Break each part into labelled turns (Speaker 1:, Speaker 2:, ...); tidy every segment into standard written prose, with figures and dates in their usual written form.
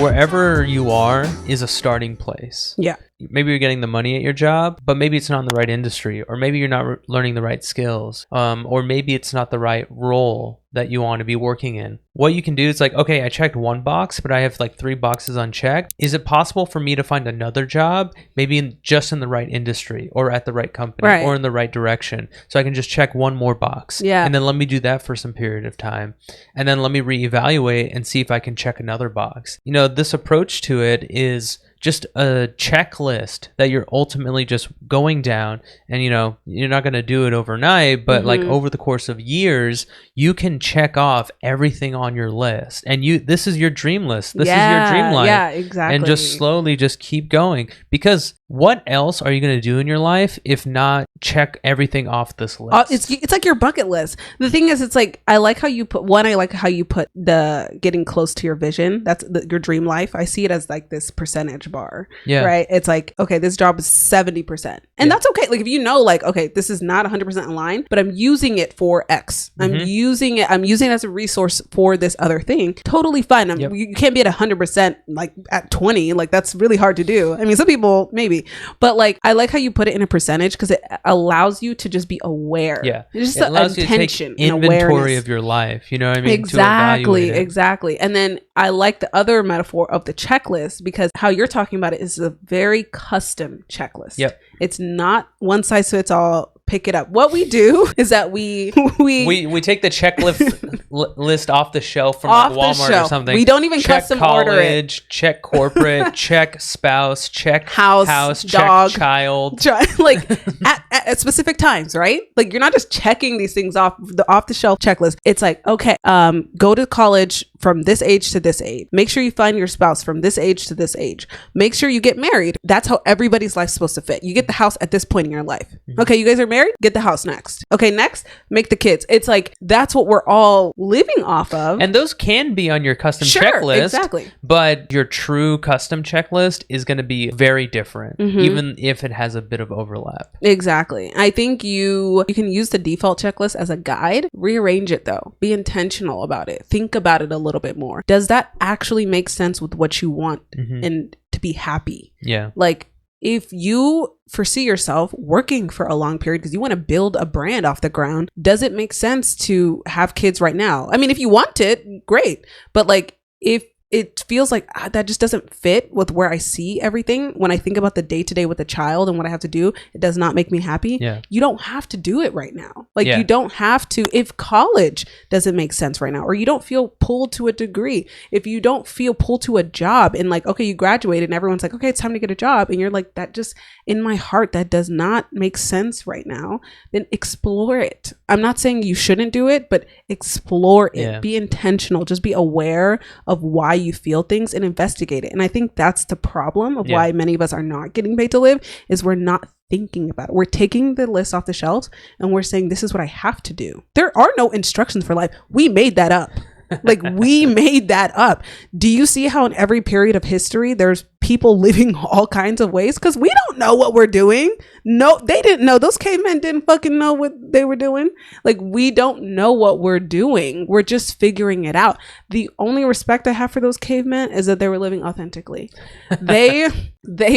Speaker 1: wherever you are is a starting place.
Speaker 2: Yeah.
Speaker 1: Maybe you're getting the money at your job, but maybe it's not in the right industry, or maybe you're not learning the right skills, or maybe it's not the right role that you want to be working in. What you can do is like, okay, I checked one box, but I have like 3 boxes unchecked. Is it possible for me to find another job, maybe just in the right industry or at the right company or in the right direction? So I can just check one more box.
Speaker 2: Yeah.
Speaker 1: And then let me do that for some period of time. And then let me reevaluate and see if I can check another box. You know, this approach to it is just a checklist that you're ultimately just going down, and you know, you're not going to do it overnight, but like over the course of years, you can check off everything on your list, and this is your dream list. This is your dream life.
Speaker 2: Yeah, exactly.
Speaker 1: And just slowly just keep going, because what else are you going to do in your life if not check everything off this list?
Speaker 2: It's like your bucket list. The thing is, it's like, I like how you put the getting close to your vision. That's your dream life. I see it as like this percentage bar. Yeah. Right. It's like, okay, this job is 70%. And that's okay. Like if you know, like, okay, this is not 100% in line, but I'm using it for X. I'm using it as a resource for this other thing. Totally fine. You can't be at 100% like at 20. Like that's really hard to do. I mean, some people maybe, but like, I like how you put it in a percentage, because it allows you to just be aware.
Speaker 1: Yeah.
Speaker 2: It's just
Speaker 1: it allows you to take inventory of your life. You know what I mean?
Speaker 2: Exactly. And then I like the other metaphor of the checklist, because how you're talking about it is a very custom checklist.
Speaker 1: Yep.
Speaker 2: It's not one size fits all. Pick it up. What we do is that we
Speaker 1: take the checklist list off the shelf from like Walmart or something.
Speaker 2: We don't even
Speaker 1: check
Speaker 2: custom
Speaker 1: college,
Speaker 2: order it.
Speaker 1: Check corporate, check spouse, check house,
Speaker 2: dog,
Speaker 1: check child.
Speaker 2: Like at specific times, right? Like you're not just checking these things off the shelf checklist. It's like, okay, go to college from this age to this age. Make sure you find your spouse from this age to this age. Make sure you get married. That's how everybody's life's supposed to fit. You get the house at this point in your life. Okay, you guys are married? Get the house next. Okay, next, make the kids. It's like, that's what we're all living off of.
Speaker 1: And those can be on your custom checklist.
Speaker 2: Exactly.
Speaker 1: But your true custom checklist is going to be very different, even if it has a bit of overlap.
Speaker 2: Exactly. I think you can use the default checklist as a guide. Rearrange it though. Be intentional about it. Think about it a little bit more. Does that actually make sense with what you want and to be happy?
Speaker 1: Yeah.
Speaker 2: Like, if you foresee yourself working for a long period because you want to build a brand off the ground, does it make sense to have kids right now? I mean, if you want it, great. But like, if it feels like that just doesn't fit with where I see everything, when I think about the day-to-day with a child and what I have to do, it does not make me happy.
Speaker 1: Yeah.
Speaker 2: You don't have to do it right now. Like you don't have to, if college doesn't make sense right now, or you don't feel pulled to a degree, if you don't feel pulled to a job and like, okay, you graduated and everyone's like, okay, it's time to get a job. And you're like, that just, in my heart, that does not make sense right now, then explore it. I'm not saying you shouldn't do it, but explore it. Yeah. Be intentional. Just be aware of why you feel things and investigate it. And I think that's the problem of why many of us are not getting paid to live, is we're not thinking about it. We're taking the list off the shelves and we're saying, this is what I have to do. There are no instructions for life. We made that up. Like we made that up. Do you see how in every period of history there's people living all kinds of ways? Because we don't know what we're doing. No, they didn't know. Those cavemen didn't fucking know what they were doing. Like we don't know what we're doing. We're just figuring it out. The only respect I have for those cavemen is that they were living authentically. They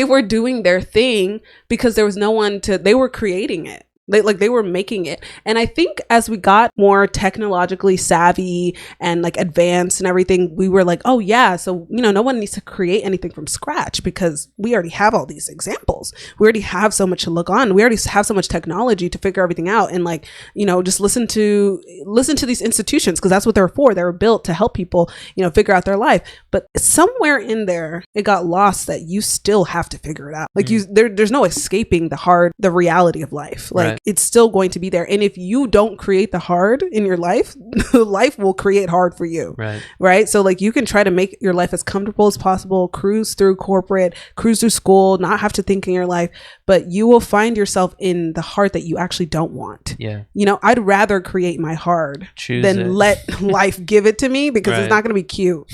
Speaker 2: were doing their thing because there was no one to, they were creating it. They were making it. And I think as we got more technologically savvy and like advanced and everything, we were like, oh yeah, so you know, no one needs to create anything from scratch because we already have all these examples. We already have so much to look on. We already have so much technology to figure everything out. And like, you know, just listen to these institutions, because that's what they're for. They were built to help people, you know, figure out their life. But somewhere in there, it got lost that you still have to figure it out. Like there's no escaping the reality of life. Like it's still going to be there. And if you don't create the hard in your life, life will create hard for you. Right. So like you can try to make your life as comfortable as possible, cruise through corporate, cruise through school, not have to think in your life, but you will find yourself in the hard that you actually don't want. Yeah. You know, I'd rather create my hard than let life give it to me, because it's not going to be cute.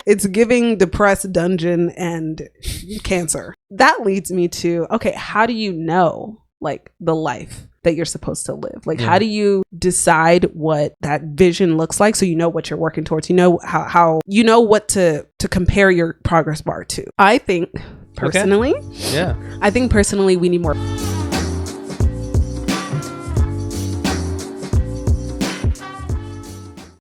Speaker 2: It's giving depressed dungeon and cancer. That leads me to, okay, how do you know like the life that you're supposed to live? Like, how do you decide what that vision looks like, so you know what you're working towards? You know how you know what to compare your progress bar to. I think personally, I think personally we need more